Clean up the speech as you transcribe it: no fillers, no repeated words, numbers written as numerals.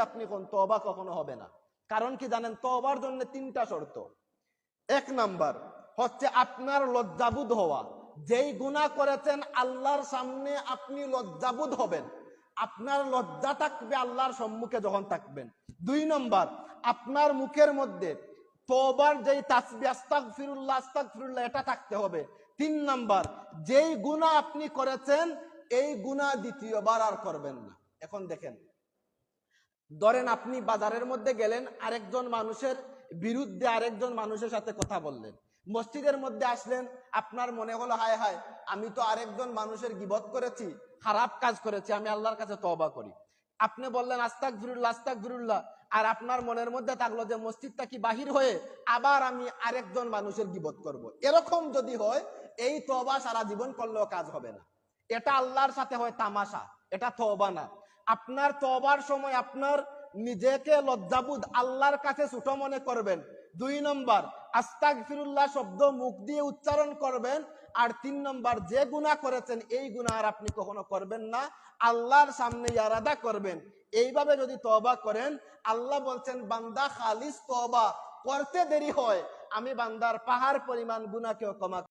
আপনি কোন তওবা কখনো হবে না। কারণ কি জানেন, তওবার জন্য 3টা শর্ত। 1 নাম্বার হচ্ছে আপনার লজ্জাবোধ হওয়া। যেই গুনাহ করেছেন আল্লাহর সামনে আপনি লজ্জাবোধ হবেন, আপনার লজ্জা থাকবে আল্লাহর সম্মুখে যখন থাকবেন। 2 নাম্বার আপনার মুখের মধ্যে তওবার যেই তাসবিহ আস্তাগফিরুল্লাহ আস্তাগফিরুল্লাহ এটা থাকতে হবে। 3 নাম্বার যেই গুনাহ আপনি করেছেন এই গুনাহ দ্বিতীয়বার আর করবেন না। এখন দেখেন, ধরেন আপনি বাজারের মধ্যে গেলেন, আরেকজন মানুষের বিরুদ্ধে আরেকজন মানুষের সাথে কথা বললেন। মসজিদের মধ্যে আসলেন, আপনার মনে হলো হায় হায় আমি তো আরেকজন মানুষের গীবত করেছি, খারাপ কাজ করেছি, আমি আল্লাহর কাছে তওবা করি। আপনি বললেন আস্তাগফিরুল্লাহ আস্তাগফিরুল্লাহ, আর আপনার মনের মধ্যে থাকলো যে মসজিদটা কি বাহির হয়ে আবার আমি আরেকজন মানুষের গীবত করব। এরকম যদি হয় এই তওবা সারা জীবন করলেও কাজ হবে না। এটা আল্লাহর সাথে হয় তামাশা, এটা তওবা না। আপনার তওবার সময় আপনার নিজেকে লজ্জাবোধ আল্লাহর কাছে ছোট মনে করবেন। 2 নম্বর আস্তাগফিরুল্লাহ শব্দ মুখ দিয়ে উচ্চারণ করবেন। আর 3 নম্বর যে গুনাহ করেছেন এই গুনাহ আর আপনি কখনো করবেন না, আল্লাহর সামনে ইরাদা করবেন। এইভাবে যদি তওবা করেন, আল্লাহ বলছেন বান্দা খালিস তওবা করতে দেরি হয় আমি বান্দার পাহাড় পরিমাণ গুনাহকেও ক্ষমা